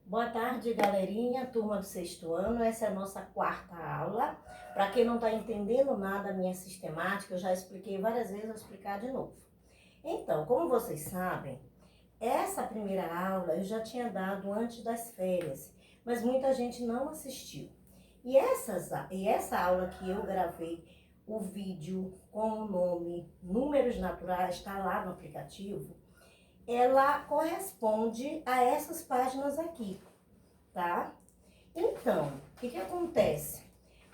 Boa tarde, galerinha, turma do sexto ano. Essa é a nossa quarta aula. Para quem não está entendendo nada da minha sistemática, eu já expliquei várias vezes, vou explicar de novo. Então, como vocês sabem, essa primeira aula eu já tinha dado antes das férias, mas muita gente não assistiu. E essa aula que eu gravei, o vídeo com o nome Números Naturais, está lá no aplicativo, ela corresponde a essas páginas aqui, tá? Então, o que acontece?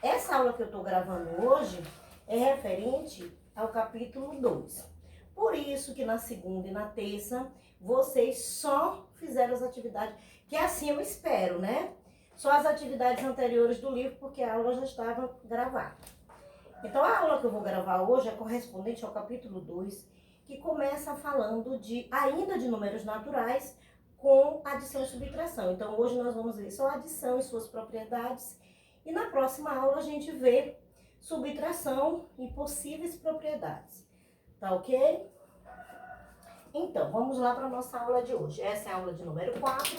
Essa aula que eu estou gravando hoje é referente ao capítulo 2. Por isso que na segunda e na terça, vocês só fizeram as atividades, que assim eu espero, né? Só as atividades anteriores do livro, porque a aula já estava gravada. Então, a aula que eu vou gravar hoje é correspondente ao capítulo 2, que começa falando ainda de números naturais com adição e subtração. Então, hoje nós vamos ver só adição e suas propriedades. E na próxima aula a gente vê subtração e possíveis propriedades. Tá ok? Então, vamos lá para a nossa aula de hoje. Essa é a aula de número 4,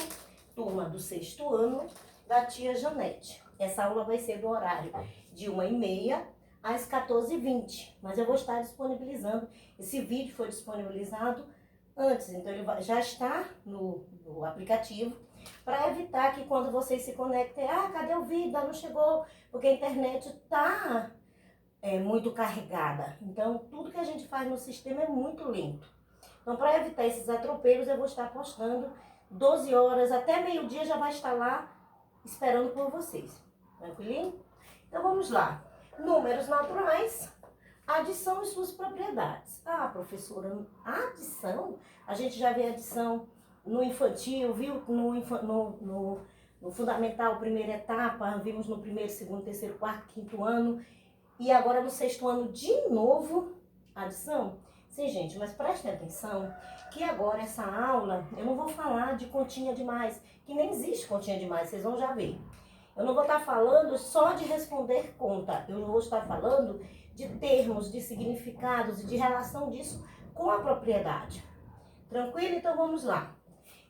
turma do sexto ano, da tia Janete. Essa aula vai ser do horário de 1h30 às 14h20, mas eu vou estar disponibilizando, esse vídeo foi disponibilizado antes, então ele já está no aplicativo, para evitar que quando vocês se conectem, cadê o vídeo? Não chegou, porque a internet está muito carregada, então tudo que a gente faz no sistema é muito lento. Então, para evitar esses atropelos, eu vou estar postando 12 horas, até meio-dia já vai estar lá esperando por vocês. Tranquilinho? Então, vamos lá. Números naturais, adição e suas propriedades. Professora, adição? A gente já vê adição no infantil, viu? No fundamental, primeira etapa, vimos no primeiro, segundo, terceiro, quarto, quinto ano. E agora no sexto ano, de novo, adição? Sim, gente, mas prestem atenção que agora essa aula, eu não vou falar de continha de mais, que nem existe continha de mais, vocês vão já ver. Eu não vou estar falando só de responder conta, eu vou estar falando de termos, de significados e de relação disso com a propriedade. Tranquilo? Então vamos lá.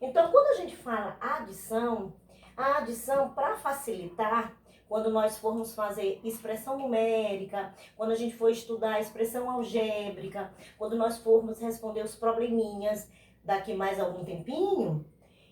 Então, quando a gente fala adição, a adição, para facilitar, quando nós formos fazer expressão numérica, quando a gente for estudar expressão algébrica, quando nós formos responder os probleminhas daqui mais algum tempinho,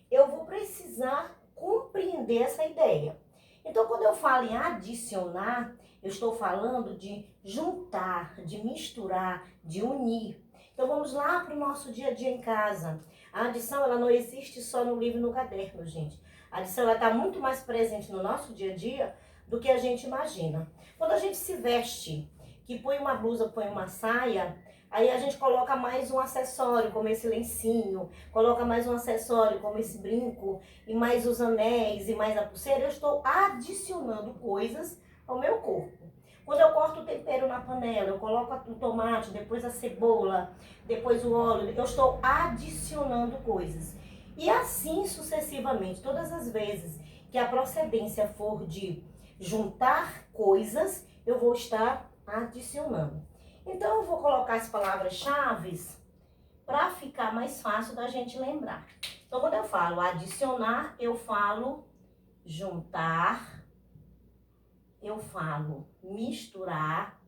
eu vou precisar compreender essa ideia. Então, quando eu falo em adicionar, eu estou falando de juntar, de misturar, de unir. Então, vamos lá para o nosso dia a dia em casa. A adição, ela não existe só no livro e no caderno, gente. A adição, ela está muito mais presente no nosso dia a dia do que a gente imagina. Quando a gente se veste, que põe uma blusa, põe uma saia, aí a gente coloca mais um acessório, como esse lencinho, coloca mais um acessório, como esse brinco, e mais os anéis, e mais a pulseira. Eu estou adicionando coisas ao meu corpo. Quando eu corto o tempero na panela, eu coloco o tomate, depois a cebola, depois o óleo, eu estou adicionando coisas. E assim sucessivamente, todas as vezes que a procedência for de juntar coisas, eu vou estar adicionando. Então, eu vou colocar as palavras-chave para ficar mais fácil da gente lembrar. Então, quando eu falo adicionar, eu falo juntar, eu falo misturar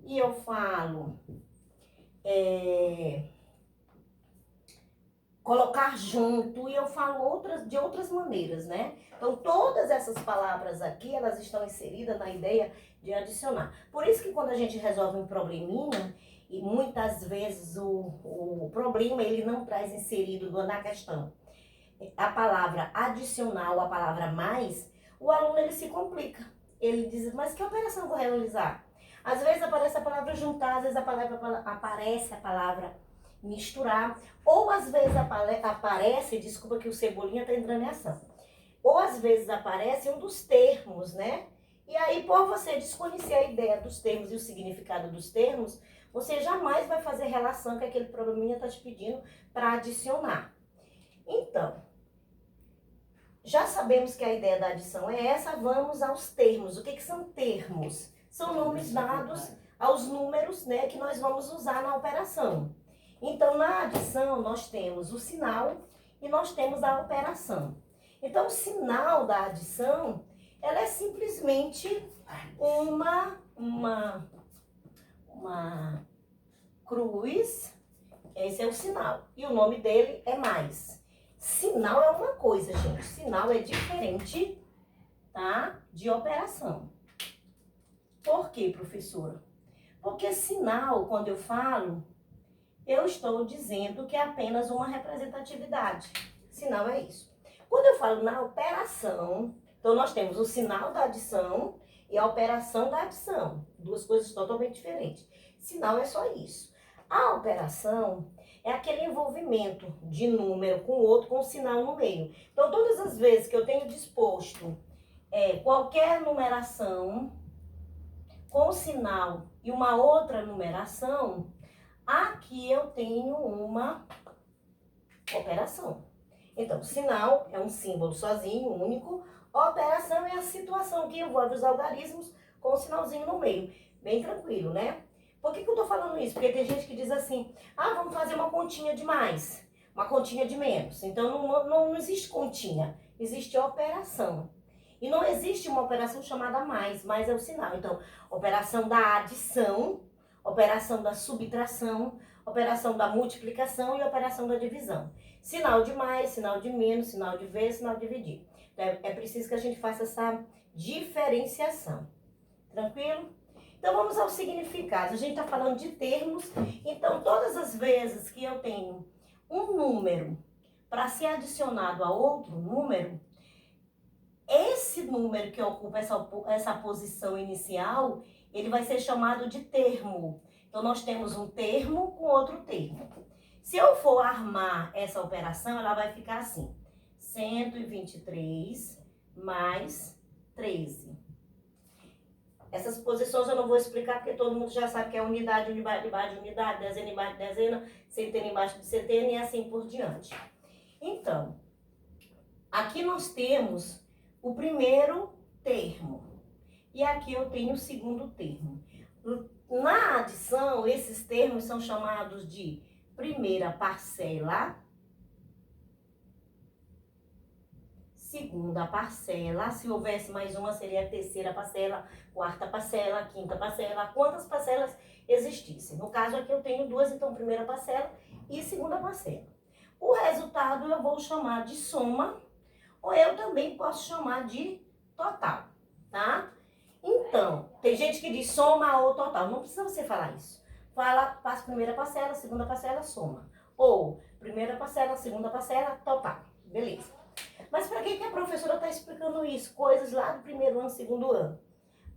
e eu falo colocar junto, e eu falo de outras maneiras, né? Então, todas essas palavras aqui, elas estão inseridas na ideia de adicionar. Por isso que quando a gente resolve um probleminha, e muitas vezes o problema, ele não traz inserido na questão a palavra adicional, a palavra mais, o aluno, ele se complica. Ele diz, mas que operação eu vou realizar? Às vezes aparece a palavra juntar, às vezes aparece a palavra misturar, ou às vezes aparece, desculpa que o Cebolinha está entrando em ação, ou às vezes aparece um dos termos, né? E aí, por você desconhecer a ideia dos termos e o significado dos termos, você jamais vai fazer relação que aquele probleminha está te pedindo para adicionar. Então, já sabemos que a ideia da adição é essa, vamos aos termos. O que são termos? São nomes dados aos números, né, que nós vamos usar na operação. Então, na adição, nós temos o sinal e nós temos a operação. Então, o sinal da adição, ela é simplesmente uma cruz. Esse é o sinal. E o nome dele é mais. Sinal é uma coisa, gente. Sinal é diferente, tá? De operação. Por quê, professora? Porque sinal, quando eu falo, eu estou dizendo que é apenas uma representatividade. Sinal é isso. Quando eu falo na operação, então nós temos o sinal da adição e a operação da adição. Duas coisas totalmente diferentes. Sinal é só isso. A operação é aquele envolvimento de número com o outro, com o sinal no meio. Então, todas as vezes que eu tenho disposto qualquer numeração com o sinal e uma outra numeração, aqui eu tenho uma operação. Então, sinal é um símbolo sozinho, único. Operação é a situação que envolve os algarismos com o sinalzinho no meio. Bem tranquilo, né? Por que eu tô falando isso? Porque tem gente que diz assim, vamos fazer uma continha de mais, uma continha de menos. Então, não existe continha, existe operação. E não existe uma operação chamada mais é o sinal. Então, operação da adição, operação da subtração, operação da multiplicação e operação da divisão. Sinal de mais, sinal de menos, sinal de vezes, sinal de dividir. Então, é preciso que a gente faça essa diferenciação. Tranquilo? Então, vamos ao significado. A gente está falando de termos. Então, todas as vezes que eu tenho um número para ser adicionado a outro número, esse número que ocupa essa posição inicial, ele vai ser chamado de termo. Então, nós temos um termo com outro termo. Se eu for armar essa operação, ela vai ficar assim. 123 mais 13. Essas posições eu não vou explicar, porque todo mundo já sabe que é unidade, unidade debaixo de unidade, dezena embaixo de dezena, centena embaixo de centena e assim por diante. Então, aqui nós temos o primeiro termo. E aqui eu tenho o segundo termo. Na adição, esses termos são chamados de primeira parcela, segunda parcela, se houvesse mais uma seria a terceira parcela, quarta parcela, quinta parcela, quantas parcelas existissem. No caso aqui eu tenho duas, então primeira parcela e segunda parcela. O resultado eu vou chamar de soma, ou eu também posso chamar de total, tá? Então, tem gente que diz soma ou total, não precisa você falar isso. Passa primeira parcela, segunda parcela, soma. Ou primeira parcela, segunda parcela, total. Beleza. Mas para que a professora está explicando isso? Coisas lá do primeiro ano, segundo ano.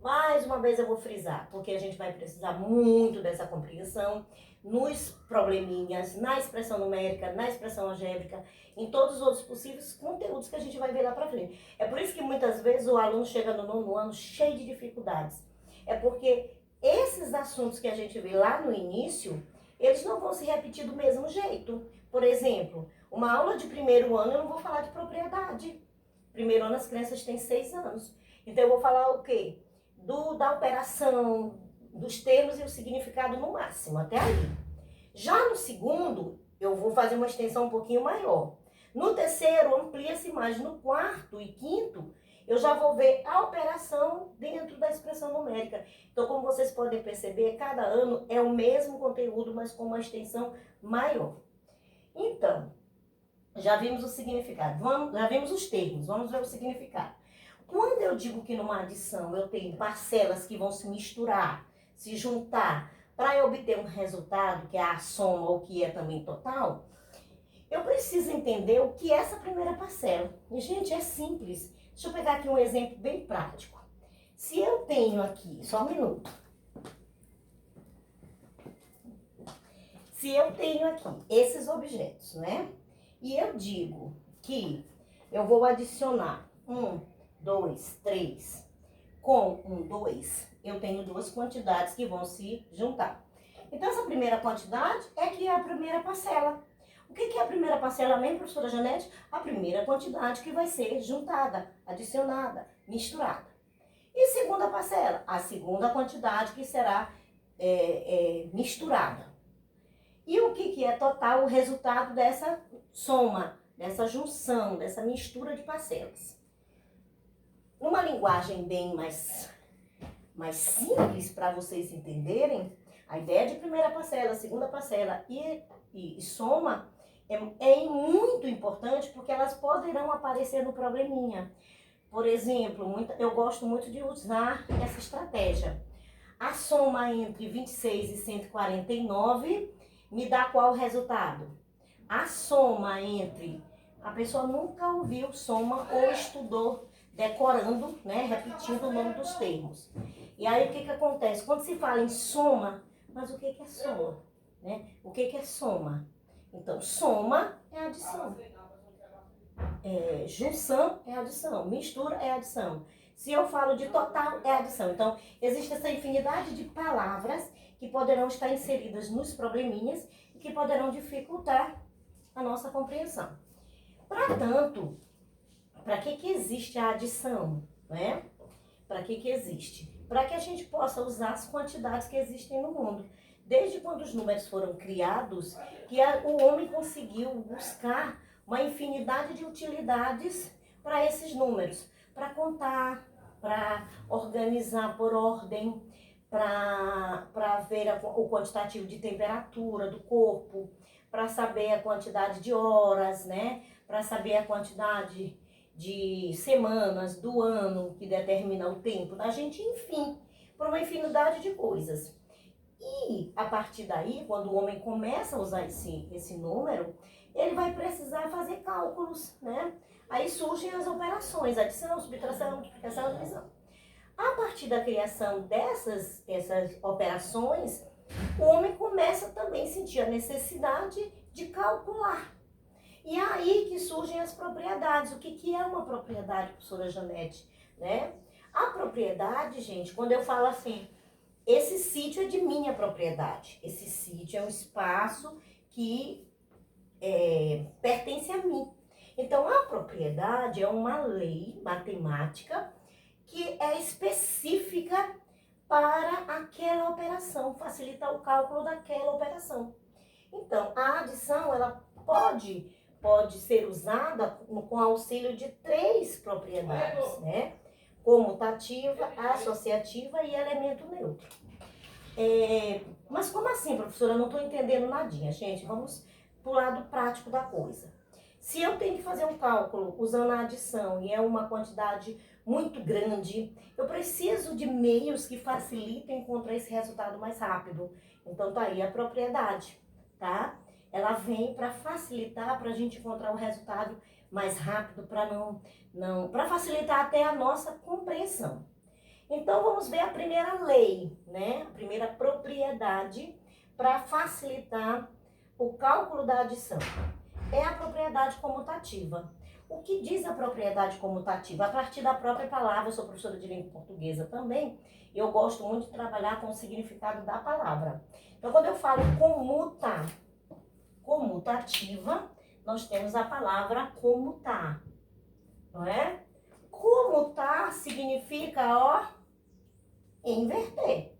Mais uma vez eu vou frisar, porque a gente vai precisar muito dessa compreensão nos probleminhas, na expressão numérica, na expressão algébrica, em todos os outros possíveis conteúdos que a gente vai ver lá para frente. É por isso que muitas vezes o aluno chega no nono ano cheio de dificuldades. É porque esses assuntos que a gente vê lá no início, eles não vão se repetir do mesmo jeito. Por exemplo, uma aula de primeiro ano eu não vou falar de propriedade. Primeiro ano as crianças têm 6 anos. Então eu vou falar o quê? Da operação, dos termos e o significado no máximo, até aí. Já no segundo, eu vou fazer uma extensão um pouquinho maior. No terceiro, amplia-se mais. No quarto e quinto, eu já vou ver a operação dentro da expressão numérica. Então, como vocês podem perceber, cada ano é o mesmo conteúdo, mas com uma extensão maior. Então, já vimos o significado, já vimos os termos, vamos ver o significado. Quando eu digo que numa adição eu tenho parcelas que vão se misturar, se juntar, para eu obter um resultado, que é a soma ou que é também total, eu preciso entender o que é essa primeira parcela. E, gente, é simples. Deixa eu pegar aqui um exemplo bem prático. Se eu tenho aqui, só um minuto. Se eu tenho aqui esses objetos, né? E eu digo que eu vou adicionar 1, 2, 3 com 1, 2, eu tenho duas quantidades que vão se juntar. Então, essa primeira quantidade é que é a primeira parcela. O que é a primeira parcela mesmo, professora Janete? A primeira quantidade que vai ser juntada, adicionada, misturada. E segunda parcela? A segunda quantidade que será misturada. E o que é total? O resultado dessa soma, dessa junção, dessa mistura de parcelas. Numa linguagem bem mais simples para vocês entenderem, a ideia de primeira parcela, segunda parcela e soma é muito importante porque elas poderão aparecer no probleminha. Por exemplo, eu gosto muito de usar essa estratégia. A soma entre 26 e 149 me dá qual resultado? A soma entre... A pessoa nunca ouviu soma ou estudou decorando, né, repetindo o nome dos termos. E aí o que acontece? Quando se fala em soma, mas o que é soma? Né? O que é soma? Então, soma é adição. Junção é adição. Mistura é adição. Se eu falo de total, é adição. Então, existe essa infinidade de palavras que poderão estar inseridas nos probleminhas e que poderão dificultar a nossa compreensão. Para tanto, para que existe a adição? Né? Para que existe? Para que a gente possa usar as quantidades que existem no mundo. Desde quando os números foram criados, que o homem conseguiu buscar uma infinidade de utilidades para esses números. Para contar, para organizar por ordem, para ver o quantitativo de temperatura do corpo, para saber a quantidade de horas, né? Para saber a quantidade de semanas do ano que determina o tempo da gente, enfim, por uma infinidade de coisas. E a partir daí, quando o homem começa a usar esse número, ele vai precisar fazer cálculos, né? Aí surgem as operações, adição, subtração, multiplicação, divisão. A partir da criação essas operações, o homem começa também a sentir a necessidade de calcular. E é aí que surgem as propriedades. O que é uma propriedade, professora Janete? Né? A propriedade, gente, quando eu falo assim, esse sítio é de minha propriedade. Esse sítio é um espaço que pertence a mim. Então, a propriedade é uma lei matemática que é específica para aquela operação, facilitar o cálculo daquela operação. Então, a adição, ela pode ser usada com auxílio de 3 propriedades, né? Comutativa, associativa e elemento neutro. Mas como assim, professora? Eu não estou entendendo nadinha, gente. Vamos para o lado prático da coisa. Se eu tenho que fazer um cálculo usando a adição e é uma quantidade muito grande, eu preciso de meios que facilitem encontrar esse resultado mais rápido. Então, tá aí a propriedade, tá? Ela vem para facilitar, para a gente encontrar o resultado mais rápido, para facilitar até a nossa compreensão. Então, vamos ver a primeira lei, né? A primeira propriedade para facilitar o cálculo da adição. É a propriedade comutativa. O que diz a propriedade comutativa? A partir da própria palavra, eu sou professora de língua portuguesa também, e eu gosto muito de trabalhar com o significado da palavra. Então, quando eu falo comutativa, nós temos a palavra comutar, não é? Comutar significa, ó, inverter,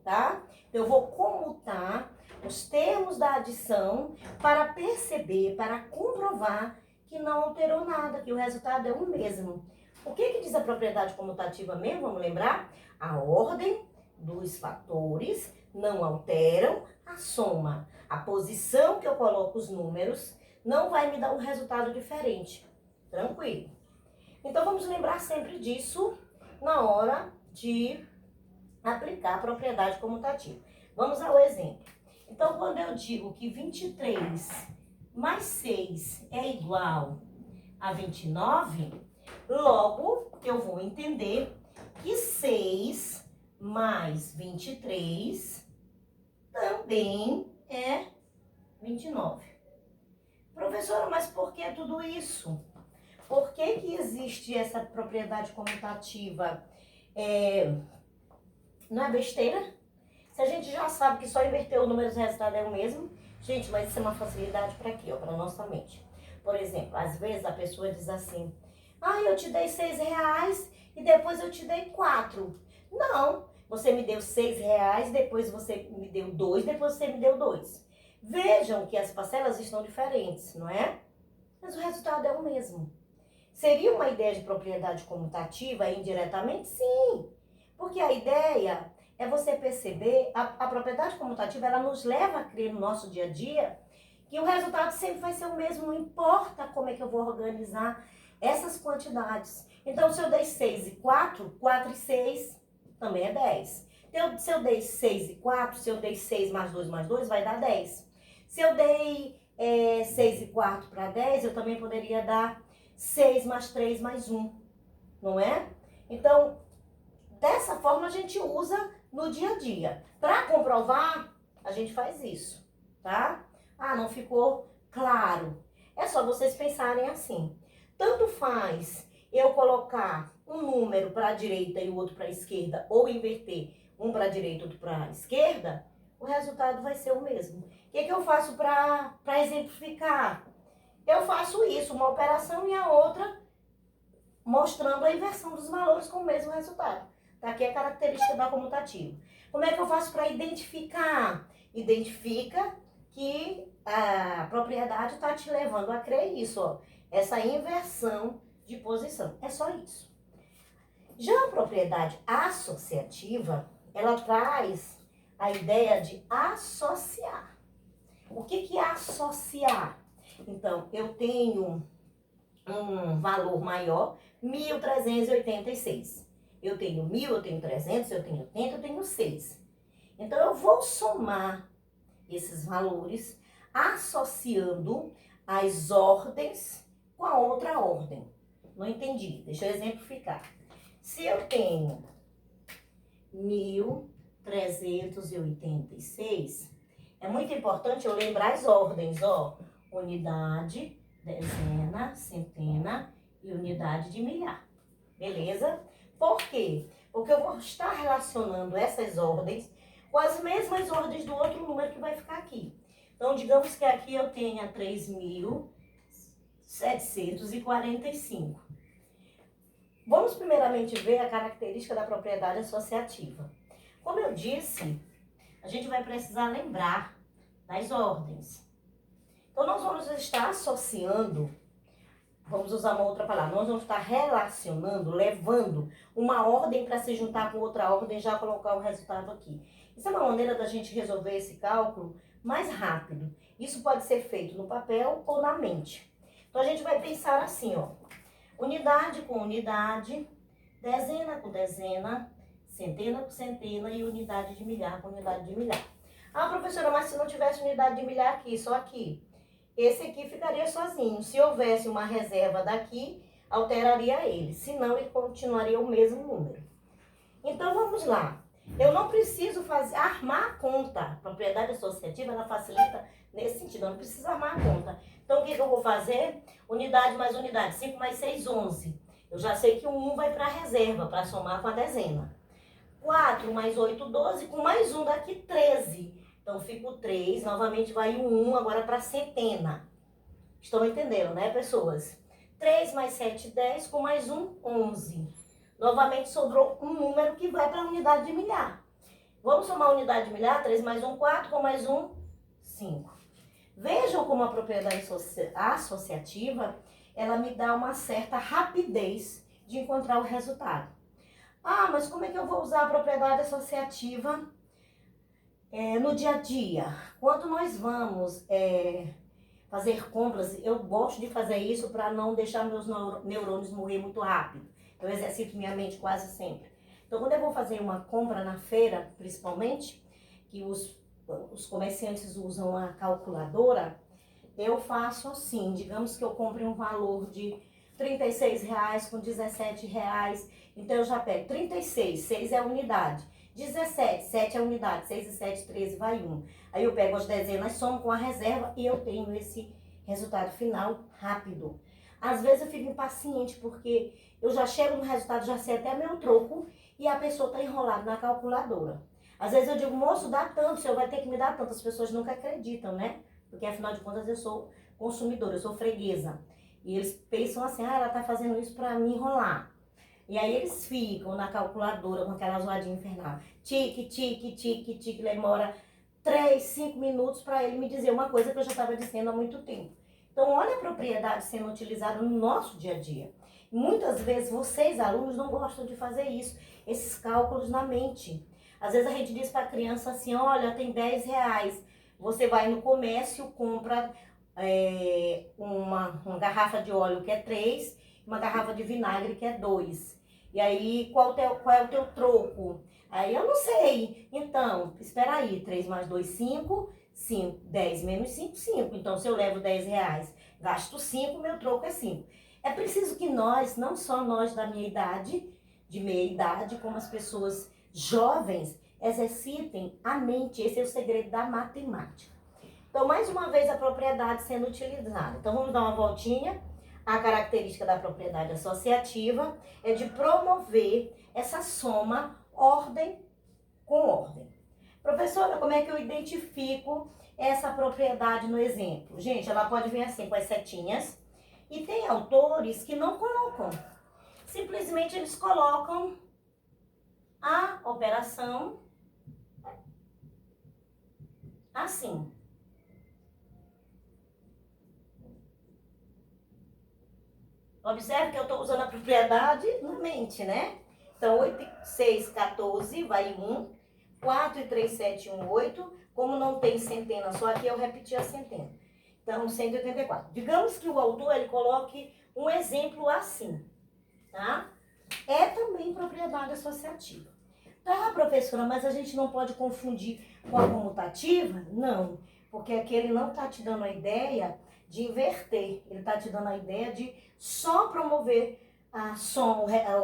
tá? Então, eu vou comutar os termos da adição para perceber, para comprovar que não alterou nada, que o resultado é o mesmo. O que diz a propriedade comutativa mesmo? Vamos lembrar? A ordem dos fatores não alteram a soma. A posição que eu coloco os números não vai me dar um resultado diferente. Tranquilo? Então, vamos lembrar sempre disso na hora de aplicar a propriedade comutativa. Vamos ao exemplo. Então, quando eu digo que 23 mais 6 é igual a 29, logo eu vou entender que 6 mais 23 também é 29. Professora, mas por que tudo isso? Por que existe essa propriedade comutativa? Não é besteira? Se a gente já sabe que só inverter o número, o resultado é o mesmo, gente, mas isso é uma facilidade para quê? Para nossa mente. Por exemplo, às vezes a pessoa diz assim, eu te dei R$6 e depois eu te dei 4. Não, você me deu R$6, depois você me deu 2, depois você me deu 2. Vejam que as parcelas estão diferentes, não é? Mas o resultado é o mesmo. Seria uma ideia de propriedade comutativa indiretamente? Sim, porque a ideia é você perceber, a propriedade comutativa, ela nos leva a crer no nosso dia a dia que o resultado sempre vai ser o mesmo, não importa como é que eu vou organizar essas quantidades. Então, se eu dei 6 e 4, 4 e 6 também é 10. Então, se eu dei 6 e 4, se eu dei 6 mais 2, vai dar 10. Se eu dei 6 e 4 para 10, eu também poderia dar 6 mais 3 mais 1, não é? Então, dessa forma a gente usa no dia a dia. Para comprovar, a gente faz isso, tá? Ah, não ficou claro. É só vocês pensarem assim. Tanto faz eu colocar um número para a direita e o outro para a esquerda, ou inverter um para a direita e outro para a esquerda, o resultado vai ser o mesmo. O que eu faço para exemplificar? Eu faço isso, uma operação e a outra mostrando a inversão dos valores com o mesmo resultado. Tá aqui a característica da comutativa. Como é que eu faço para identificar? Identifica que a propriedade está te levando a crer isso, ó, essa inversão de posição. É só isso. Já a propriedade associativa, ela traz a ideia de associar. O que é associar? Então, eu tenho um valor maior, 1.386. Eu tenho 1.000, eu tenho 300, eu tenho 80, eu tenho 6. Então, eu vou somar esses valores associando as ordens com a outra ordem. Não entendi, deixa eu exemplificar. Se eu tenho 1.386, é muito importante eu lembrar as ordens, ó. Unidade, dezena, centena e unidade de milhar. Beleza? Por quê? Porque eu vou estar relacionando essas ordens com as mesmas ordens do outro número que vai ficar aqui. Então, digamos que aqui eu tenha 3.745. Vamos primeiramente ver a característica da propriedade associativa. Como eu disse, a gente vai precisar lembrar das ordens. Então, nós vamos estar associando, vamos usar uma outra palavra, nós vamos estar relacionando, levando uma ordem para se juntar com outra ordem e já colocar o resultado aqui. Isso é uma maneira da gente resolver esse cálculo mais rápido. Isso pode ser feito no papel ou na mente. Então, a gente vai pensar assim, ó. Unidade com unidade, dezena com dezena, centena com centena e unidade de milhar com unidade de milhar. Ah, professora, mas se não tivesse unidade de milhar aqui, só aqui? Esse aqui ficaria sozinho. Se houvesse uma reserva daqui, alteraria ele. Senão, ele continuaria o mesmo número. Então, vamos lá. Eu não preciso armar a conta. A propriedade associativa, ela facilita nesse sentido. Eu não preciso armar a conta. Então, o que eu vou fazer? Unidade mais unidade. 5 mais 6, 11. Eu já sei que o 1 vai para a reserva, para somar com a dezena. 4 mais 8, 12. Com mais 1 daqui, 13. Então, fica o 3, novamente vai o 1 agora para centena. Estão entendendo, né, pessoas? 3 mais 7, 10, com mais 1, 11. Novamente sobrou um número que vai para a unidade de milhar. Vamos somar a unidade de milhar, 3 mais 1, 4, com mais 1, 5. Vejam como a propriedade associativa, ela me dá uma certa rapidez de encontrar o resultado. Ah, mas como é que eu vou usar a propriedade associativa no dia a dia? Quando nós vamos fazer compras, eu gosto de fazer isso para não deixar meus neurônios morrer muito rápido. Eu exercito minha mente quase sempre. Então, quando eu vou fazer uma compra na feira, principalmente, que os comerciantes usam a calculadora, eu faço assim, digamos que eu compre um valor de R$36 com R$17, então eu já pego 36, 6 é a unidade, 17, 7 é a unidade, 6 e 7, 13, vai 1. Aí eu pego as dezenas, somo com a reserva e eu tenho esse resultado final rápido. Às vezes eu fico impaciente porque eu já chego no resultado, já sei até meu troco e a pessoa está enrolada na calculadora. Às vezes eu digo, moço, dá tanto, o senhor vai ter que me dar tanto. As pessoas nunca acreditam, né? Porque afinal de contas eu sou consumidora, eu sou freguesa. E eles pensam assim, ah, ela tá fazendo isso para me enrolar. E aí eles ficam na calculadora com aquela zoadinha infernal. Tique, tique, tique, tique, demora 3, 5 minutos para ele me dizer uma coisa que eu já estava dizendo há muito tempo. Então, olha a propriedade sendo utilizada no nosso dia a dia. Muitas vezes, vocês, alunos, não gostam de fazer isso, esses cálculos na mente. Às vezes a gente diz para a criança assim, olha, tem 10 reais. Você vai no comércio, compra uma garrafa de óleo que é 3, uma garrafa de vinagre que é 2. E aí, qual é o teu troco? Aí eu não sei. Então, espera aí, 3 mais 2, 5. 5, 10 menos 5, 5. Então, se eu levo 10 reais, gasto 5, meu troco é 5. É preciso que nós, não só nós da minha idade, de meia idade, como as pessoas jovens, exercitem a mente. Esse é o segredo da matemática. Então, mais uma vez, a propriedade sendo utilizada. Então, vamos dar uma voltinha. A característica da propriedade associativa é de promover essa soma ordem com ordem. Professora, como é que eu identifico essa propriedade no exemplo? Gente, ela pode vir assim, com as setinhas. E tem autores que não colocam. Simplesmente eles colocam a operação assim. Observe que eu estou usando a propriedade na mente, né? Então, 8, 6, 14, vai 1. 4 e 3, 7, 1, 8. Como não tem centena só aqui, eu repeti a centena. Então, 184. Digamos que o autor ele coloque um exemplo assim, tá? É também propriedade associativa. Tá, professora, mas a gente não pode confundir com a comutativa? Não, porque aqui ele não está te dando a ideia de inverter. Ele está te dando a ideia de só promover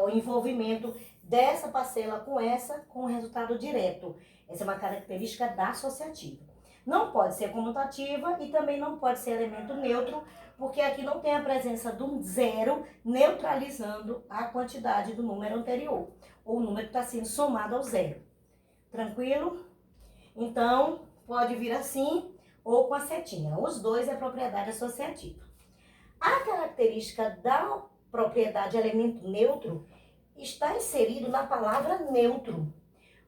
o envolvimento dessa parcela com essa, com o resultado direto. Essa é uma característica da associativa. Não pode ser comutativa e também não pode ser elemento neutro, porque aqui não tem a presença do zero neutralizando a quantidade do número anterior, ou o número que está sendo somado ao zero. Tranquilo? Então, pode vir assim ou com a setinha. Os dois é propriedade associativa. A característica da propriedade elemento neutro está inserido na palavra neutro.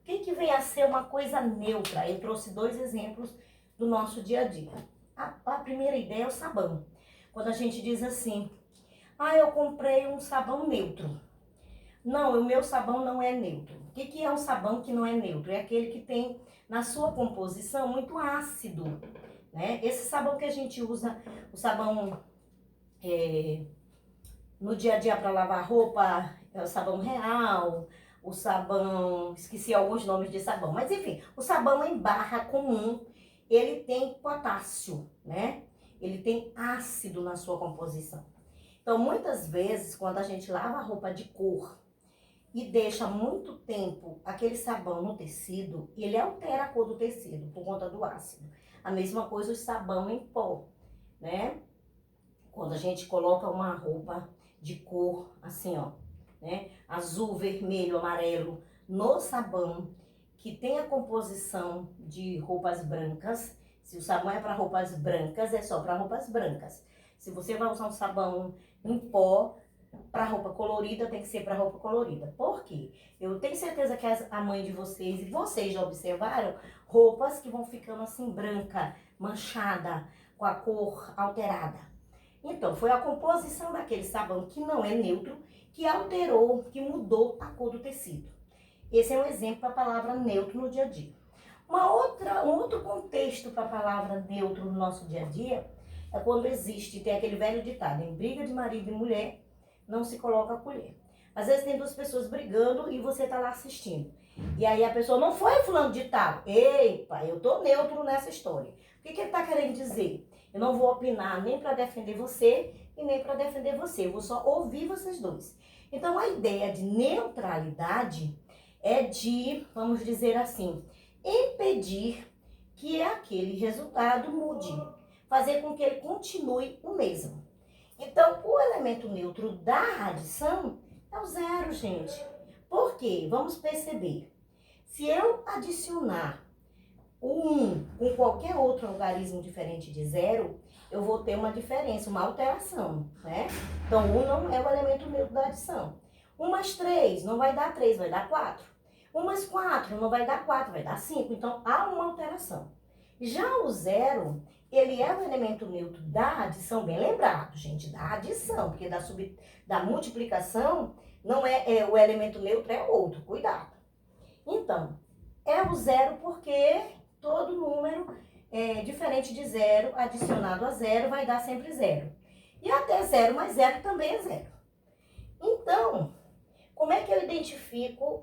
O que vem a ser uma coisa neutra? Eu trouxe 2 exemplos do nosso dia a dia. A primeira ideia é o sabão. Quando a gente diz assim, eu comprei um sabão neutro. Não, o meu sabão não é neutro. O que é um sabão que não é neutro? É aquele que tem na sua composição muito ácido, né? Esse sabão que a gente usa, o sabão no dia a dia para lavar roupa, é o sabão Real, o sabão, esqueci alguns nomes de sabão, mas enfim, o sabão em barra comum, ele tem potássio, né? Ele tem ácido na sua composição. Então, muitas vezes, quando a gente lava a roupa de cor e deixa muito tempo aquele sabão no tecido, ele altera a cor do tecido por conta do ácido. A mesma coisa o sabão em pó, né? Quando a gente coloca uma roupa de cor assim, ó, né? Azul, vermelho, amarelo, no sabão, que tem a composição de roupas brancas. Se o sabão é para roupas brancas, é só para roupas brancas. Se você vai usar um sabão em pó, para roupa colorida, tem que ser para roupa colorida. Por quê? Eu tenho certeza que a mãe de vocês, e vocês já observaram, roupas que vão ficando assim branca, manchada, com a cor alterada. Então, foi a composição daquele sabão que não é neutro, que alterou, que mudou a cor do tecido. Esse é um exemplo para a palavra neutro no dia a dia. Um outro contexto para a palavra neutro no nosso dia a dia é quando existe, tem aquele velho ditado, em briga de marido e mulher, não se coloca a colher. Às vezes tem 2 pessoas brigando e você está lá assistindo. E aí a pessoa, não foi fulano de tal. Epa, eu tô neutro nessa história. O que ele está querendo dizer? Eu não vou opinar nem para defender você e nem para defender você. Eu vou só ouvir vocês dois. Então, a ideia de neutralidade é de, vamos dizer assim, impedir que aquele resultado mude. Fazer com que ele continue o mesmo. Então, o elemento neutro da adição é o zero, gente. Por quê? Vamos perceber. Se eu adicionar o 1 com qualquer outro algarismo diferente de zero, eu vou ter uma diferença, uma alteração, né? Então, 1 não é o elemento neutro da adição. 1 mais 3 não vai dar 3, vai dar 4. 1 mais 4 não vai dar 4, vai dar 5. Então, há uma alteração. Já o zero, ele é o elemento neutro da adição, bem lembrado, gente, da adição, porque da multiplicação não é o elemento neutro, é outro, cuidado. Então, é o zero porque todo número diferente de zero, adicionado a zero, vai dar sempre zero. E até zero mais zero também é zero. Então, como é que eu identifico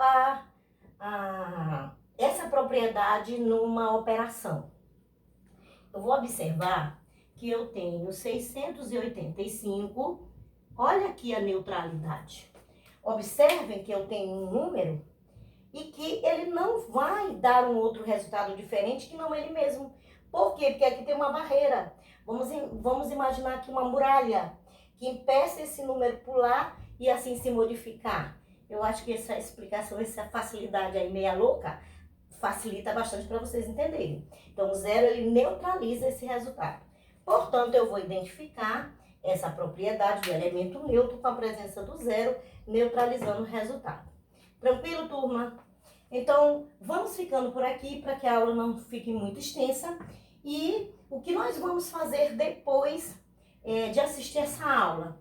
essa propriedade numa operação? Eu vou observar que eu tenho 685, olha aqui a neutralidade. Observem que eu tenho um número e que ele não vai dar um outro resultado diferente que não ele mesmo. Por quê? Porque aqui tem uma barreira. Vamos imaginar aqui uma muralha que impeça esse número pular e assim se modificar. Eu acho que essa explicação, essa facilidade aí meia louca, facilita bastante para vocês entenderem. Então, o zero, ele neutraliza esse resultado. Portanto, eu vou identificar essa propriedade do elemento neutro com a presença do zero, neutralizando o resultado. Tranquilo, turma? Então, vamos ficando por aqui para que a aula não fique muito extensa. E o que nós vamos fazer depois de assistir essa aula?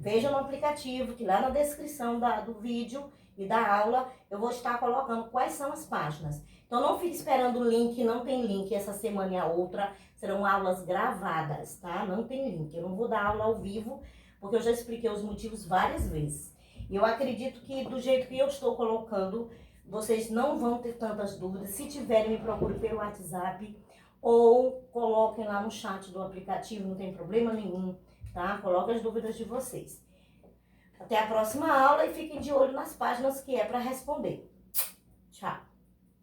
Veja no aplicativo, que lá na descrição do vídeo e da aula, eu vou estar colocando quais são as páginas. Então, não fique esperando o link, não tem link essa semana e a outra. Serão aulas gravadas, tá? Não tem link. Eu não vou dar aula ao vivo, porque eu já expliquei os motivos várias vezes. E eu acredito que do jeito que eu estou colocando, vocês não vão ter tantas dúvidas. Se tiverem, me procurem pelo WhatsApp ou coloquem lá no chat do aplicativo, não tem problema nenhum, tá? Coloquem as dúvidas de vocês. Até a próxima aula e fiquem de olho nas páginas que é para responder. Tchau!